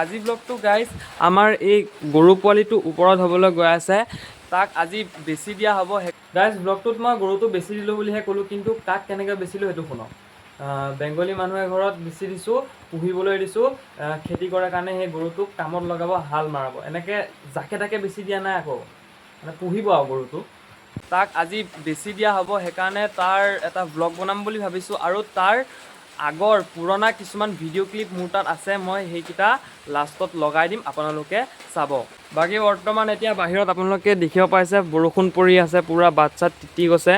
আজি ব্লগটো গাইজ আমাৰ এই গৰু পোৱালিটো ওপৰত হ'বলৈ গৈ আছে, তাক আজি বেছি দিয়া হ'ব। গাইজ ব্লগটোত মই গৰুটো বেছি দিলোঁ বুলিহে ক'লোঁ, কিন্তু কাক কেনেকৈ বেচিলোঁ সেইটো শুনক। বেংগলী মানুহে ঘৰত বেছি দিছোঁ, পুহিবলৈ দিছোঁ, খেতি কৰাৰ কাৰণে সেই গৰুটোক কামত লগাব, হাল মাৰাব। এনেকৈ জাকে তাকে বেছি দিয়া নাই, আকৌ মানে পুহিব আৰু গৰুটো। তাক আজি বেছি দিয়া হ'ব, সেইকাৰণে তাৰ এটা ব্লগ বনাম বুলি ভাবিছোঁ। আৰু তাৰ আগৰ পুৰণা কিছুমান ভিডিঅ' ক্লিপ মোৰ তাত আছে, মই সেইকেইটা লাষ্টত লগাই দিম, আপোনালোকে চাব। বাকী বৰ্তমান এতিয়া বাহিৰত আপোনালোকে দেখিব পাইছে বৰষুণ পৰি আছে, পূৰা বাট-চাত তিতি গৈছে।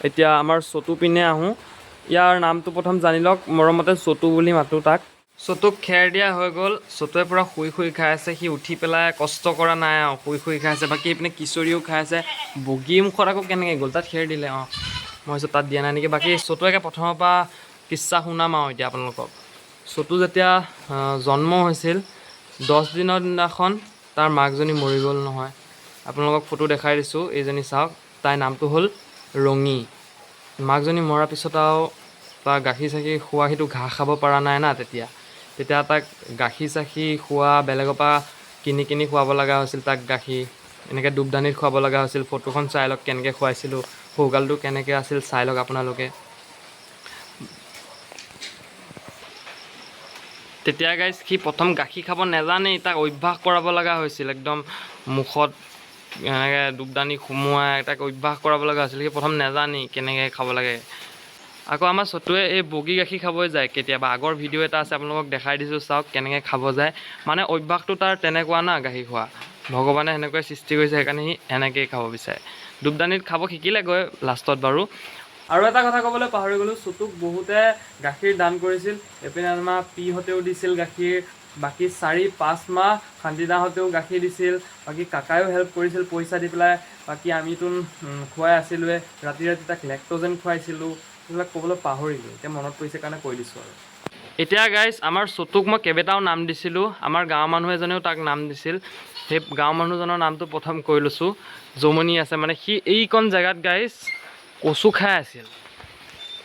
এতিয়া আমাৰ চতু পিনে আহোঁ। ইয়াৰ নামটো প্ৰথম জানি লওক, মৰমতে চতু বুলি মাতোঁ তাক। চতুক খেৰ দিয়া হৈ গ'ল, চতুৱে পূৰা শুই শুই খাই আছে। সি উঠি পেলাই কষ্ট কৰা নাই আৰু, শুই শুই খাই আছে। বাকী এইপিনে কিশোৰীও খাই আছে। বগী মুখত আকৌ কেনেকৈ গ'ল, তাত খেৰ দিলে। মই ভাবিছোঁ তাত দিয়া নাই নেকি। বাকী চতুৱে প্ৰথমৰ পৰা কিচ্ছা শুনাম আৰু এতিয়া আপোনালোকক। চতু যেতিয়া জন্ম হৈছিল, 10 দিনৰ দিনাখন তাৰ মাকজনী মৰি গ'ল নহয়। আপোনালোকক ফটো দেখাই দিছোঁ, এইজনী চাওক, তাইৰ নামটো হ'ল ৰঙী। মাকজনী মৰাৰ পিছত আৰু তাৰ গাখীৰ চাখীৰ খোৱা, সিটো ঘাঁহ খাব পৰা নাই না তেতিয়া তাক গাখীৰ চাখীৰ খোৱা, বেলেগৰ পৰা কিনি কিনি খুৱাব লগা হৈছিল তাক গাখীৰ। এনেকৈ দুবদানিত খুৱাব লগা হৈছিল। ফটোখন চাই লওক কেনেকৈ খুৱাইছিলোঁ, সৰুগালটো কেনেকৈ আছিল চাই লওক আপোনালোকে। তেতিয়া গাইজ সি প্ৰথম গাখীৰ খাব নাজানেই, তাক অভ্যাস কৰাব লগা হৈছিল। একদম মুখত এনেকৈ দুবদানি সোমোৱাই তাক অভ্যাস কৰাব লগা হৈছিল। সি প্ৰথম নাজানেই কেনেকৈ খাব লাগে। আকৌ আমাৰ চতুৱে এই বগী গাখীৰ খাবই যায় কেতিয়াবা। আগৰ ভিডিঅ' এটা আছে, আপোনালোকক দেখাই দিছোঁ, চাওক কেনেকৈ খাব যায়। মানে অভ্যাসটো তাৰ তেনেকুৱা না, গাখীৰ খোৱা। ভগৱানে সেনেকৈ সৃষ্টি কৰিছে, সেইকাৰণে সি এনেকৈয়ে খাব বিচাৰে। দুবদানিত খাব শিকিলেগৈ লাষ্টত বাৰু। আৰু এটা কথা ক'বলৈ পাহৰি গ'লোঁ, চতুক বহুতে গাখীৰ দান কৰিছিল। এইপিনে আমাৰ পিহঁতেও দিছিল গাখীৰ। বাকী 4-5 মাহ শান্তিদাহঁতেও গাখীৰ দিছিল। বাকী কাকায়ো হেল্প কৰিছিল পইচা দি পেলাই। বাকী আমিতো খুৱাই আছিলোঁৱে, ৰাতি ৰাতি তাক লেক্ট'জেন খুৱাইছিলোঁ। সেইবিলাক ক'বলৈ পাহৰিলোঁ, এতিয়া মনত পৰিছে কাৰণে কৈ দিছোঁ আৰু। এতিয়া গাইজ আমাৰ চতুক মই কেইবাটাও নাম দিছিলোঁ। আমাৰ গাঁৱৰ মানুহ এজনেও তাক নাম দিছিল। সেই গাঁৱৰ মানুহজনৰ নামটো প্ৰথম কৈ লৈছোঁ, জমনি আছে। মানে সি এইকণ জেগাত গাইজ কচু খাই আছিল,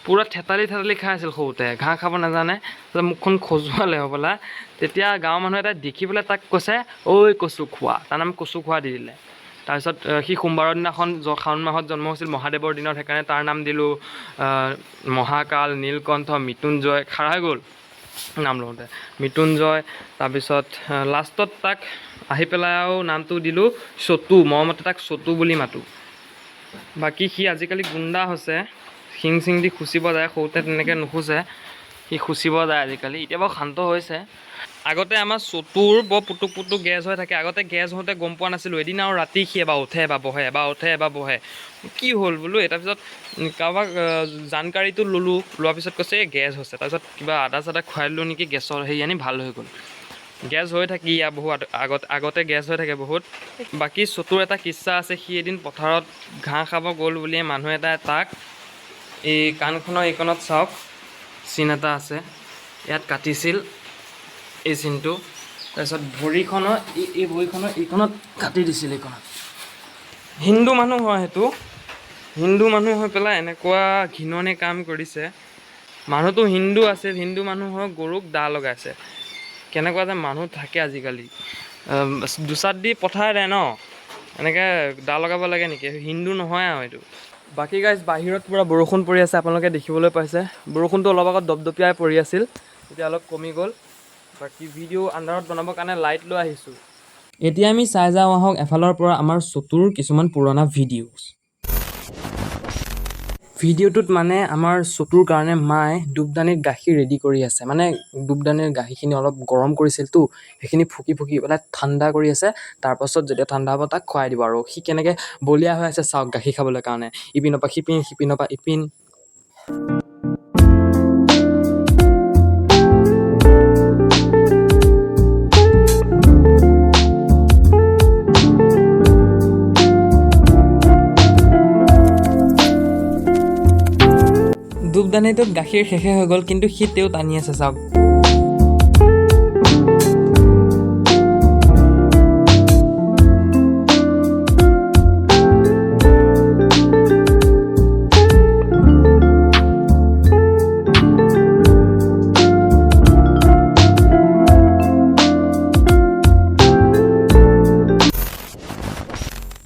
পূৰা থেতালি খাই আছিল সৰুতে, ঘাঁহ খাব নাজানে। তাৰপিছত মুখখন খজুৱালে হ'বলা। তেতিয়া গাঁৱৰ মানুহ এটাই দেখি পেলাই তাক কৈছে, ঐ কচু খোৱা। তাৰ নাম কচু খোৱা দি দিলে। তাৰপিছত সি সোমবাৰৰ দিনাখন শাওণ মাহত জন্ম হৈছিল, মহাদেৱৰ দিনত, সেইকাৰণে তাৰ নাম দিলোঁ মহাকাল, নীলকণ্ঠ, মৃত্যুঞ্জয়। খাৰা হৈ গ'ল নাম লওঁতে, মৃত্যুঞ্জয়। তাৰপিছত লাষ্টত তাক আহি পেলাই আৰু নামটো দিলোঁ চতু, মৰমতে তাক চতু বুলি মাতোঁ। বাকী সি আজিকালি গুণ্ডা হৈছে, শিং চিং দি খুচিব যায়। সৰুতে তেনেকৈ নুখুচে, সি খুচিব যায় আজিকালি। এতিয়া বাৰু শান্ত হৈছে। আগতে আমাৰ চতুৰ বৰ পুটুক গেছ হৈ থাকে। আগতে গেছ হওঁতে গম পোৱা নাছিলোঁ। এদিন আৰু ৰাতি সি এবাৰ উঠে এবাৰ বহে, এবাৰ উঠে এবাৰ বহে। কি হ'ল বোলো। তাৰপিছত কাৰোবাক জানকাৰীটো ল'লোঁ, লোৱাৰ পিছত কৈছে এই গেছ হৈছে। তাৰপিছত কিবা আদা চাদা খুৱাই দিলোঁ নেকি, গেছৰ হেৰি আনি ভাল হৈ গ'ল। গেছ হৈ থাকে ইয়াৰ বহুত আগতে গেছ হৈ থাকে বহুত। বাকী চতুৰ এটা কিচ্ছা আছে। সি এদিন পথাৰত ঘাঁহ খাব গ'ল বুলিয়ে মানুহ এটাই তাক এই কাণখনৰ এইকণত চাওক, চিন এটা আছে, ইয়াত কাটিছিল এই চিনটো। তাৰপিছত ভৰিখনৰ এই ভৰিখনৰ এইকণত কাটি দিছিল, এইকণত। হিন্দু মানুহ হয় সেইটো, হিন্দু মানুহ হৈ পেলাই এনেকুৱা ঘিণনি কাম কৰিছে। মানুহটো হিন্দু আছিল, হিন্দু মানুহ হৈ গৰুক দা লগাইছে। কেনেকুৱা যে মানুহ থাকে আজিকালি, দুচাত দি পঠাই দে ন, এনেকৈ দা লগাব লাগে নেকি? হিন্দু নহয় আৰু এইটো। বাকী গাইজ বাহিৰত পূৰা বৰষুণ পৰি আছে, আপোনালোকে দেখিবলৈ পাইছে। বৰষুণটো অলপ আগত দপদপীয়াই পৰি আছিল, এতিয়া অলপ কমি গ'ল। বাকী ভিডিঅ' আন্ধাৰত বনাবৰ কাৰণে লাইট লৈ আহিছোঁ। এতিয়া আমি চাই যাওঁ আহক এফালৰ পৰা আমাৰ চতুৰ কিছুমান পুৰণা ভিডিঅ'টোত মানে আমাৰ চতুৰ কাৰণে মায়ে দুবদানিত গাখীৰ ৰেডি কৰি আছে। মানে দুবদানিৰ গাখীৰখিনি অলপ গৰম কৰিছিলতো, সেইখিনি ফুকি পেলাই ঠাণ্ডা কৰি আছে। তাৰপাছত যেতিয়া ঠাণ্ডা হ'ব তাক খুৱাই দিব। আৰু সি কেনেকৈ বলিয়া হৈ আছে চাওক গাখীৰ খাবলৈ কাৰণে, ইপিনৰ পৰা সিপিন, সিপিনৰ পৰা ইপিন। দুবদানিটোত গাখীৰ শেষে হৈ গ'ল, কিন্তু সি তেওঁ টানি আছে চাওক।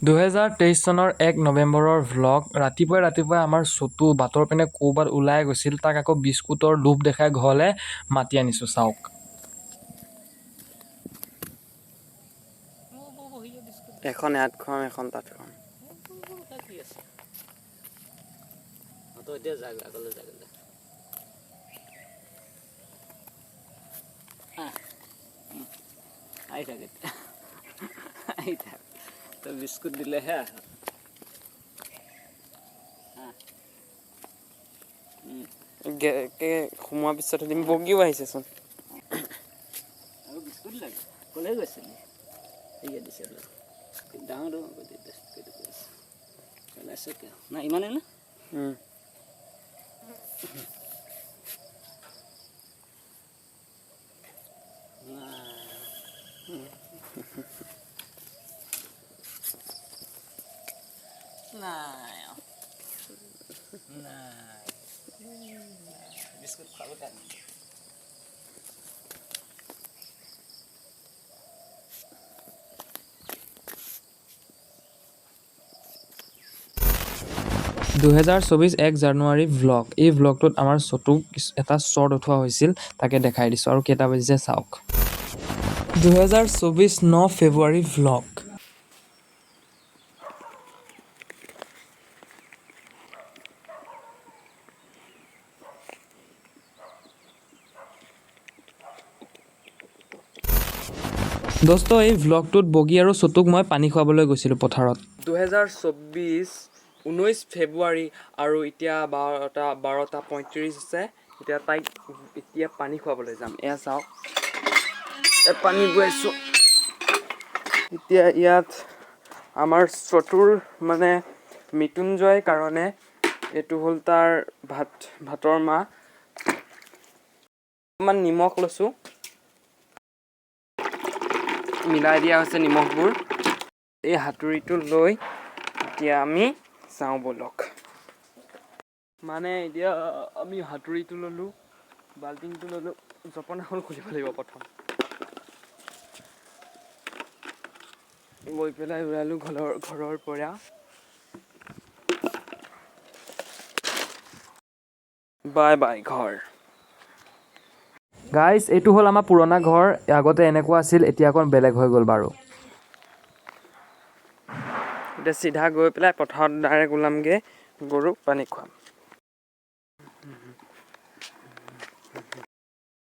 2023 চনৰ 1 নৱেম্বৰৰ ভ্লগ। ৰাতিপুৱাই আমাৰ চটু বাটৰ পিনে ক'ৰবাত ওলাই গৈছিল, তাক আকৌ বিস্কুটৰ লোভ দেখাই ঘৰলৈ মাতি আনিছোঁ, চাওক। এখন ইয়াত খুৱাম, এখন তাত খুৱাম। বিস্কুট দিলেহে সোমোৱাৰ পিছত দিম, বগীও আহিছেচোন। আৰু বিস্কুট লাগে ক'লে গৈছিলি এয়া দিছে ডাঙৰ পেলাইছে কিয় নাই ইমানে না নাই বিস্কুট খাব কাৰণে 2024 1 জানুৱাৰী ভ্লগ। এই ভ্লগটোত আমাৰ চটুক এটা শ্বৰ্ট উঠোৱা হৈছিল, তাকে দেখাই দিছোঁ। আৰু কেইটা বাজিছে চাওক। 2024 9 ফেব্ৰুৱাৰী ভ্লগ। দোস্ত, এই ভ্লগটোত বগী আৰু চটুক মই পানী খুৱাবলৈ গৈছিলোঁ পথাৰত। 2024 19 ফেব্ৰুৱাৰী আৰু এতিয়া 12:35 হৈছে। এতিয়া তাইক পানী খুৱাবলৈ যাম। এয়া চাওক, পানী গৈছোঁ। এতিয়া ইয়াত আমাৰ চটুৰ মানে মৃত্যুঞ্জয় কাৰণে এইটো হ'ল তাৰ ভাতৰ মাহ। অকণমান নিমখ লৈছোঁ, মিলাই দিয়া হৈছে নিমখবোৰ। এই হাতুৰিটো লৈ এতিয়া আমি চাওঁ বলক। মানে এতিয়া আমি হাতুৰিটো ল'লোঁ, বাল্টিংটো ল'লোঁ, জপনাখন খুলিব লাগিব প্ৰথম। গৈ পেলাই ওলালোঁ ঘৰৰ পৰা। বাই বাই ঘৰ। গাইজ, এইটো হ'ল আমাৰ পুৰণা ঘৰ। আগতে এনেকুৱা আছিল, এতিয়া অকণ বেলেগ হৈ গ'ল বাৰু। এতিয়া চিধা গৈ পেলাই পথাৰত ডাইৰেক্ট ওলামগৈ, গৰুক পানী খুৱাম।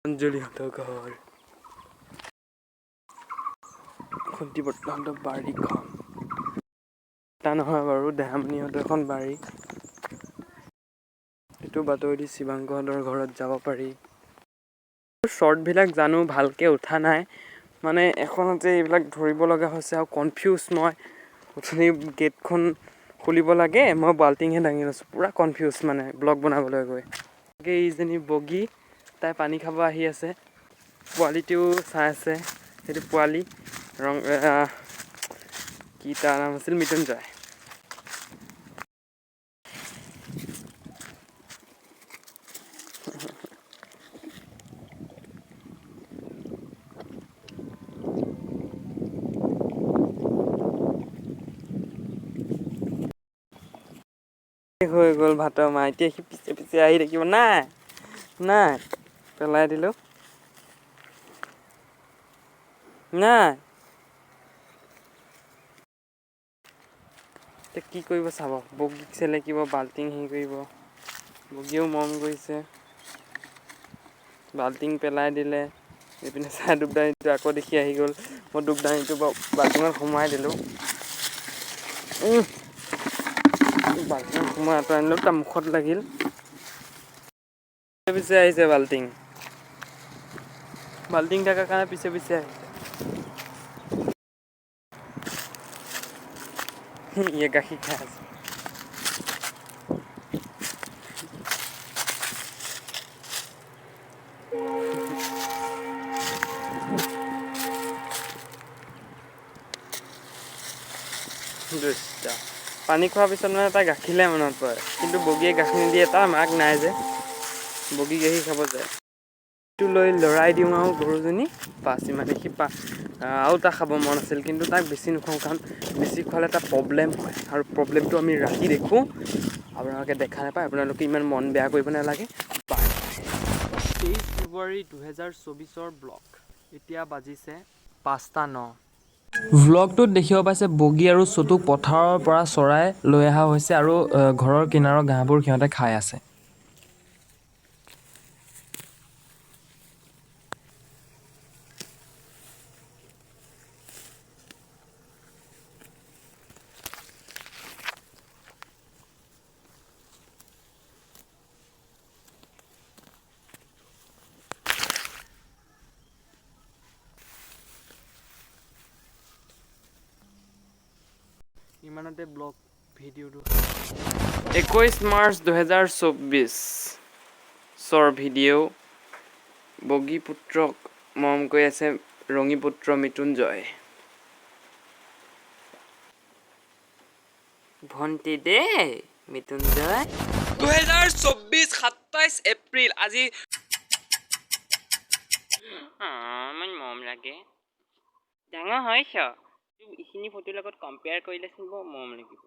অঞ্জলিহঁতৰ ঘৰ, খন্তি বৰ্তাহঁতৰ বাৰীখন। এটা নহয় বাৰু, দেহামণিহঁতৰ এখন বাৰী। এইটো বাটৰেদি শিৱাংকহঁতৰ ঘৰত যাব পাৰি। শ্বৰ্টবিলাক জানো ভালকৈ উঠা নাই, মানে এখনতে এইবিলাক ধৰিব লগা হৈছে আৰু কনফিউজ মই। উঠনি গেটখন খুলিব লাগে, মই বাল্টিংহে দাঙি লৈছোঁ। পূৰা কনফিউজ মানে ব্লগ বনাবলৈ গৈ। এইজনী বগী, তাই পানী খাব আহি আছে। পোৱালিটোও চাই আছে, সেইটো পোৱালি কি তাৰ নাম আছিল, মৃত্যুঞ্জয়। হৈ গ'ল ভাতৰ মাৰ। এতিয়া সি পিছে পিছে আহি থাকিব। নাই পেলাই দিলোঁ। নাই, এতিয়া কি কৰিব চাব। বগীক চেলেকিব, বাল্টিং হেৰি কৰিব। বগীয়েও মৰম কৰিছে, বাল্টিং পেলাই দিলে। এইপিনে চাই দুবদাঙিটো আকৌ দেখি আহি গ'ল। মই দুবদাঙিটো বাল্টিঙত সোমোৱাই দিলোঁ। বাল্টিঙত সোমোৱাই আঁতৰাই আনিলোঁ, তাৰ মুখত লাগিল। পিছে পিছে আহিছে বাল্টিং থকাৰ কাৰণে পিছে পিছে আহিছে। ইয়ে গাখীৰ খাই আছে। পানী খোৱাৰ পিছত মানে তাই গাখীৰলৈ মনত পৰে, কিন্তু বগীয়ে গাখীৰ নিদিয়ে। তাৰ মাক নাই যে, বগী গাখীৰ খাব যায়। টো লৈ লৰাই দিওঁ আৰু গৰুজনী পাছ ইমানে সি আৰু তাক খাব মন আছিল কিন্তু তাক বেছি নোখোৱাওঁ কাৰণ বেছি খোৱালে এটা প্ৰব্লেম হয় আৰু প্ৰব্লেমটো আমি ৰাতি দেখোঁ আপোনালোকে দেখা নাপায় আপোনালোকে ইমান মন বেয়া কৰিব নালাগে 23 ফেব্ৰুৱাৰী 2024 ব্লগ এতিয়া বাজিছে 5:09 ভ্লগটোত দেখিব পাইছে বগী আৰু চতুক পথাৰৰ পৰা চৰাই লৈ অহা হৈছে আৰু ঘৰৰ কিনাৰৰ ঘাঁহবোৰ সিহঁতে খাই আছে ইমানতে ব্লগ ভিডিঅ'টো 21 মাৰ্চ 2024 চৰ ভিডিঅ' বগী পুত্ৰক মৰম কৰি আছে ৰঙী পুত্ৰ মৃত্যুঞ্জয় ভণ্টি দেই মৃত্যুঞ্জয় 2024 27 এপ্ৰিল আজি মোৰ মৰম লাগে ডাঙৰ হৈছ এইখিনি ফটোৰ লগত কম্পেয়াৰ কৰিলেচোন বৰ মৰম লাগিব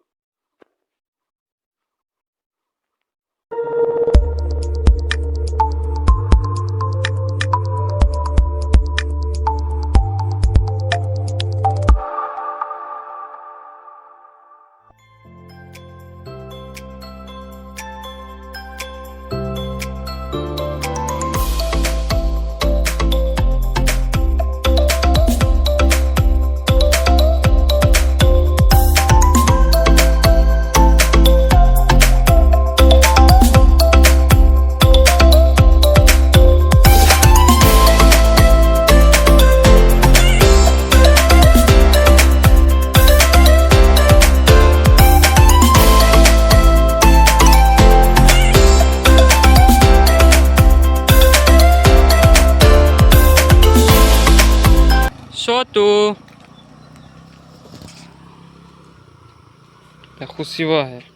Soto. La jusiva.